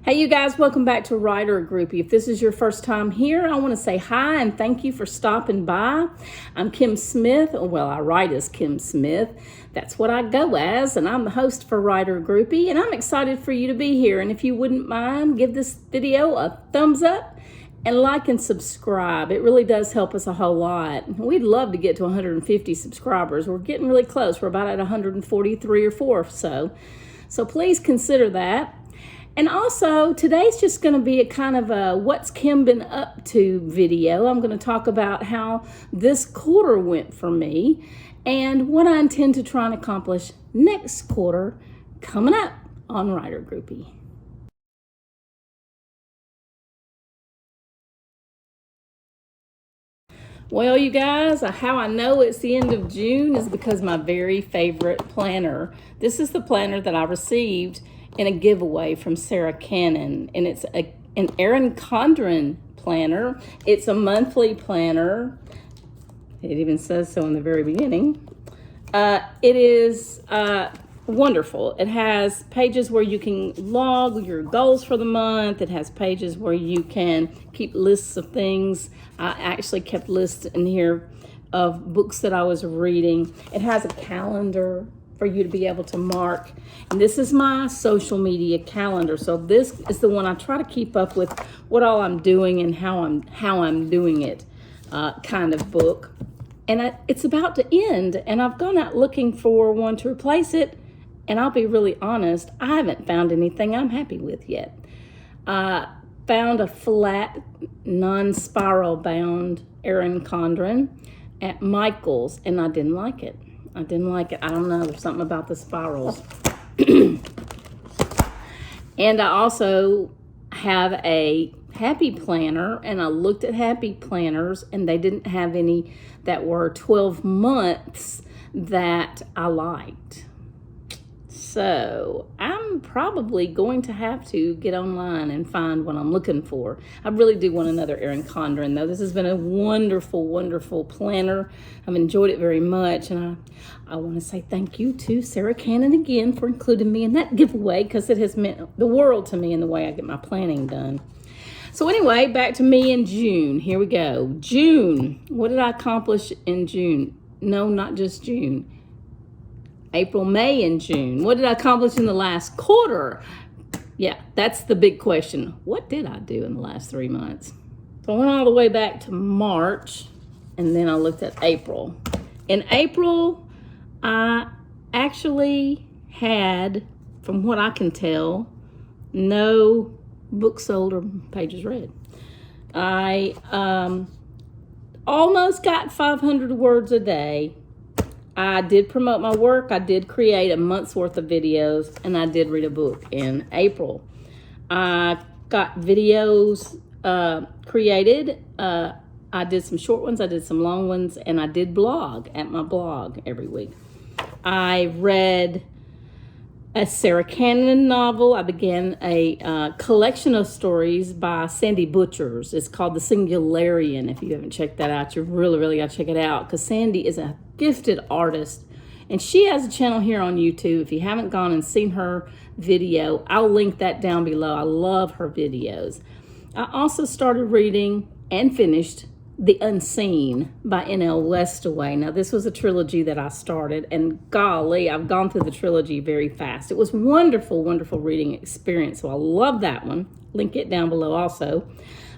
Hey you guys, welcome back to Writer Groupie. If this is your first time here, I want to say hi and thank you for stopping by. I'm Kim Smith. Well, I write as Kim Smith. That's what I go as, and I'm the host for Writer Groupie, and I'm excited for you to be here. And if you wouldn't mind, give this video a thumbs up and like and subscribe. It really does help us a whole lot. We'd love to get to 150 subscribers. We're getting really close. We're about at 143 or 4 so please consider that. And also, today's just going to be a kind of a what's Kim been up to video. I'm going to talk about how this quarter went for me and what I intend to try and accomplish next quarter coming up on Writer Groupie. Well, you guys, how I know it's the end of June is because my very favorite planner. This is the planner that I received in a giveaway from Sarah Cannon, and it's an Erin Condren planner. It's a monthly planner. It even says so in the very beginning. It is wonderful. It has pages where you can log your goals for the month. It has pages where you can keep lists of things. I actually kept lists in here of books that I was reading. It has a calendar for you to be able to mark. And this is my social media calendar. So this is the one I try to keep up with what all I'm doing and how I'm doing it kind of book. And it's about to end, and I've gone out looking for one to replace it. And I'll be really honest, I haven't found anything I'm happy with yet. I found a flat, non-spiral bound Erin Condren at Michael's, and I didn't like it. I don't know. There's something about the spirals. And I also have a Happy Planner, and I looked at Happy Planners, and they didn't have any that were 12 months that I liked. So I'm probably going to have to get online and find what I'm looking for. I really do want another Erin Condren, though. This has been a wonderful, wonderful planner. I've enjoyed it very much, and I want to say thank you to Sarah Cannon again for including me in that giveaway, because it has meant the world to me in the way I get my planning done. So anyway, back to me in June. Here we go. June. What did I accomplish in June? No, not just June. April, May, and June. What did I accomplish in the last quarter? Yeah, that's the big question. What did I do in the last 3 months? So I went all the way back to March, and then I looked at April. In April, I actually had, from what I can tell, no books sold or pages read. I almost got 500 words a day. I did promote my work. I did create a month's worth of videos, and I did read a book in April. I got videos created. I did some short ones. I did some long ones, and I did blog at my blog every week. I read a Sarah Cannon novel. I began a collection of stories by Sandy Butchers. It's called The Singularian. If you haven't checked that out, you really got to check it out, because Sandy is a gifted artist, and she has a channel here on YouTube. If you haven't gone and seen her video, I'll link that down below. I love her videos. I also started reading and finished The Unseen by N.L. Westaway. Now, this was a trilogy that I started, and golly, I've gone through the trilogy very fast. It was wonderful, wonderful reading experience, so I love that one. Link it down below also.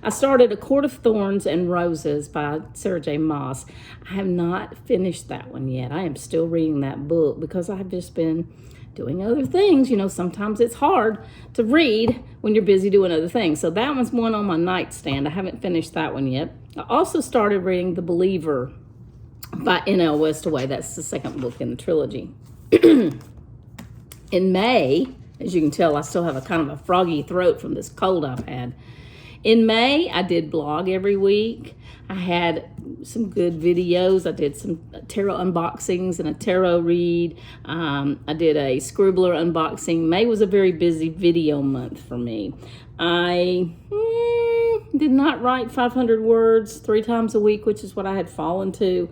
I started A Court of Thorns and Roses by Sarah J. Maas. I have not finished that one yet. I am still reading that book because I've just been doing other things. You know, sometimes it's hard to read when you're busy doing other things. So that one's one on my nightstand. I haven't finished that one yet. I also started reading The Believer by N.L. Westaway. That's the second book in the trilogy. In May, as you can tell, I still have a kind of a froggy throat from this cold I've had. In May, I did blog every week. I had some good videos. I did some tarot unboxings and a tarot read. I did a Scribbler unboxing. May was a very busy video month for me. I did not write 500 words 3 times a week, which is what I had fallen to.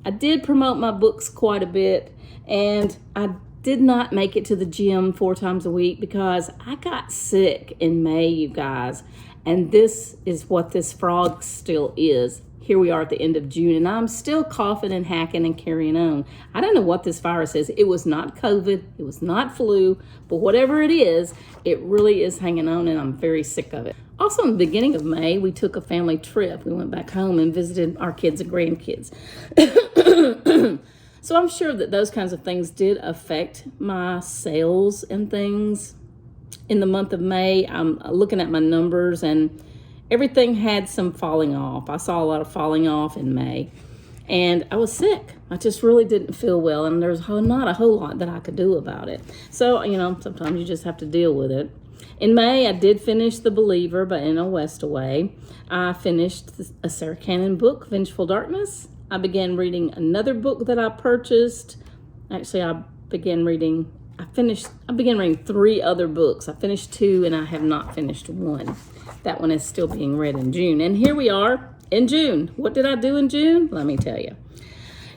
I did promote my books quite a bit, and I did not make it to the gym 4 times a week because I got sick in May, you guys. And this is what this frog still is. Here we are at the end of June, and I'm still coughing and hacking and carrying on. I don't know what this virus is. It was not COVID. It was not flu. But whatever it is, it really is hanging on, and I'm very sick of it. Also, in the beginning of May, we took a family trip. We went back home and visited our kids and grandkids. So I'm sure that those kinds of things did affect my sales and things. In the month of May, I'm looking at my numbers, and everything had some falling off. I saw a lot of falling off in May, and I was sick. I just really didn't feel well, and there's not a whole lot that I could do about it. So, sometimes you just have to deal with it. In May, I did finish The Believer by Anna Westaway. I finished a Sarah Cannon book, Vengeful Darkness. I began reading another book that I purchased. Actually, I began reading 3 other books. I finished 2, and I have not finished 1. That one is still being read in June. And here we are in June. What did I do in June? Let me tell you.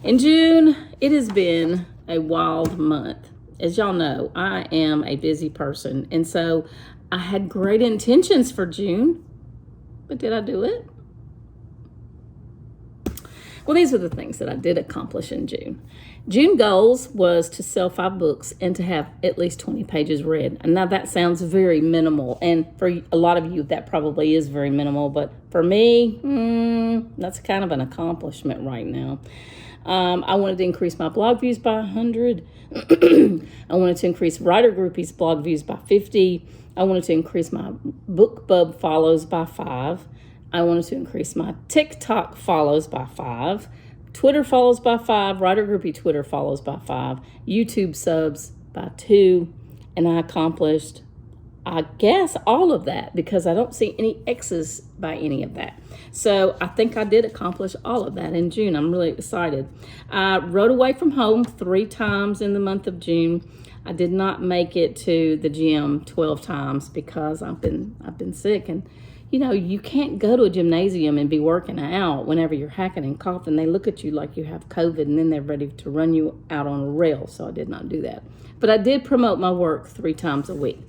In June, it has been a wild month. As y'all know, I am a busy person. And so I had great intentions for June. But did I do it? Well, these are the things that I did accomplish in June. June goals was to sell 5 books and to have at least 20 pages read. And now that sounds very minimal. And for a lot of you, that probably is very minimal. But for me, that's kind of an accomplishment right now. I wanted to increase my blog views by 100. I wanted to increase Writer Groupie's blog views by 50. I wanted to increase my BookBub follows by 5. I wanted to increase my TikTok follows by 5, Twitter follows by 5, Writer Groupie Twitter follows by 5, YouTube subs by 2, and I accomplished, I guess, all of that because I don't see any X's by any of that. So I think I did accomplish all of that in June. I'm really excited. I wrote away from home 3 times in the month of June. I did not make it to the gym 12 times because I've been sick, and you can't go to a gymnasium and be working out whenever you're hacking and coughing. They look at you like you have COVID, and then they're ready to run you out on a rail. So I did not do that. But I did promote my work 3 times a week.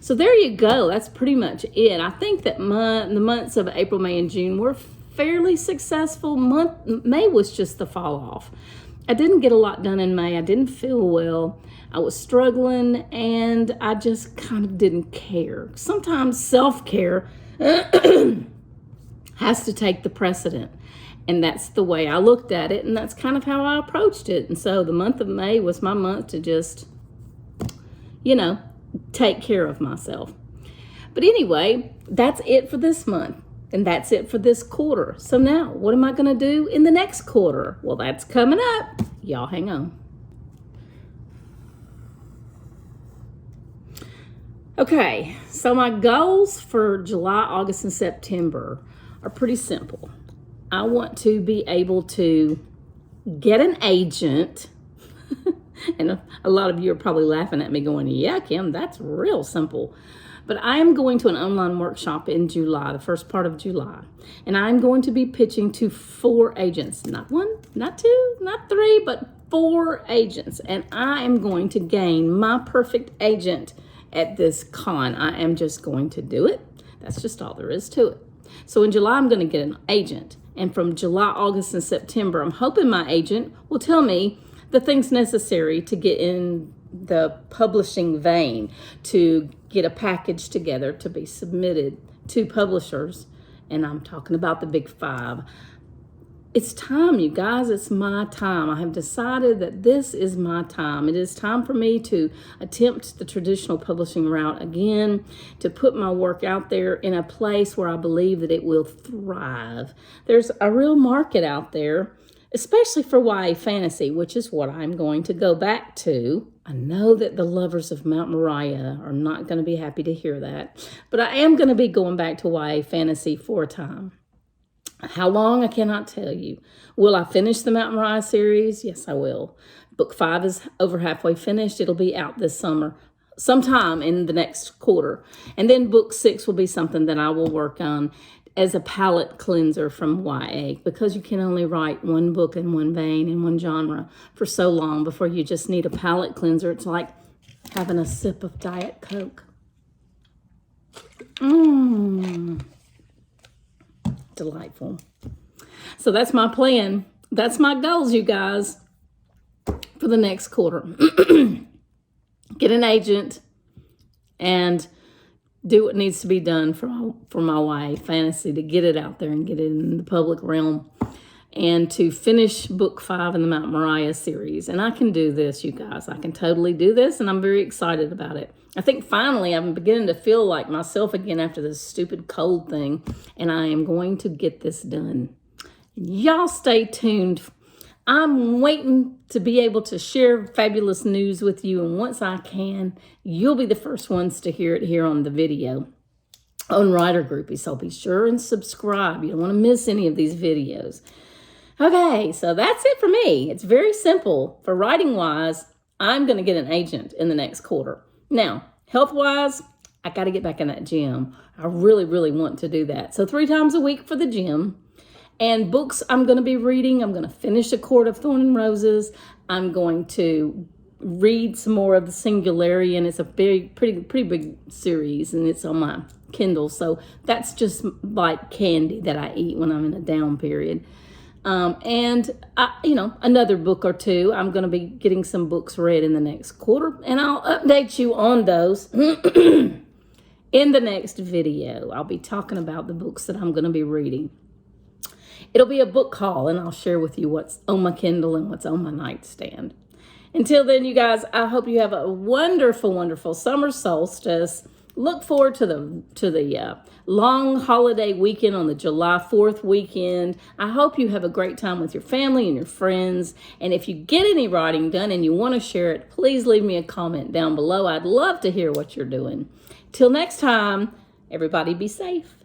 So there you go. That's pretty much it. I think that the months of April, May, and June were fairly successful. May was just the fall off. I didn't get a lot done in May. I didn't feel well. I was struggling, and I just kind of didn't care. Sometimes self-care has to take the precedent. And that's the way I looked at it, and that's kind of how I approached it. And so the month of May was my month to just, take care of myself. But anyway, that's it for this month. And that's it for this quarter. So now, what am I going to do in the next quarter? Well, that's coming up. Y'all hang on. Okay, so my goals for July, August, and September are pretty simple. I want to be able to get an agent. And a lot of you are probably laughing at me going, yeah, Kim, that's real simple. But I am going to an online workshop in July, the first part of July. And I'm going to be pitching to 4 agents. Not 1, not 2, not 3, but 4 agents. And I am going to gain my perfect agent at this con. I am just going to do it. That's just all there is to it. So in July, I'm going to get an agent. And from July, August, and September, I'm hoping my agent will tell me the things necessary to get in the publishing vein, to get a package together to be submitted to publishers. And I'm talking about the big 5. It's time, you guys. It's my time. I have decided that this is my time. It is time for me to attempt the traditional publishing route again, to put my work out there in a place where I believe that it will thrive. There's a real market out there, especially for YA fantasy, which is what I'm going to go back to. I know that the lovers of Mount Moriah are not going to be happy to hear that, but I am going to be going back to YA fantasy for a time. How long, I cannot tell you. Will I finish the Mount Moriah series? Yes, I will. Book 5 is over halfway finished. It'll be out this summer, sometime in the next quarter. And then book 6 will be something that I will work on as a palate cleanser from YA, because you can only write one book in one vein, in one genre for so long before you just need a palate cleanser. It's like having a sip of Diet Coke. Delightful. So that's my plan. That's my goals, you guys, for the next quarter. Get an agent and do what needs to be done for my YA fantasy to get it out there and get it in the public realm, and to finish book 5 in the Mount Moriah series. And I can do this, you guys. I can totally do this, and I'm very excited about it. I think finally I'm beginning to feel like myself again after this stupid cold thing, and I am going to get this done. Y'all stay tuned. I'm waiting to be able to share fabulous news with you, and once I can, you'll be the first ones to hear it here on the video on Writer Groupie. So be sure and subscribe. You don't want to miss any of these videos. Okay, so that's it for me. It's very simple. For writing-wise, I'm going to get an agent in the next quarter. Now, health-wise, I got to get back in that gym. I really, really want to do that. So 3 times a week for the gym. And books I'm going to be reading, I'm going to finish A Court of Thorn and Roses. I'm going to read some more of The Singularity, and it's a pretty big series, and it's on my Kindle. So that's just like candy that I eat when I'm in a down period. And another book or two. I'm going to be getting some books read in the next quarter, and I'll update you on those in the next video. I'll be talking about the books that I'm going to be reading. It'll be a book haul, and I'll share with you what's on my Kindle and what's on my nightstand. Until then, you guys, I hope you have a wonderful, wonderful summer solstice. Look forward to the long holiday weekend on the July 4th weekend. I hope you have a great time with your family and your friends. And if you get any writing done and you want to share it, please leave me a comment down below. I'd love to hear what you're doing. Till next time, everybody be safe.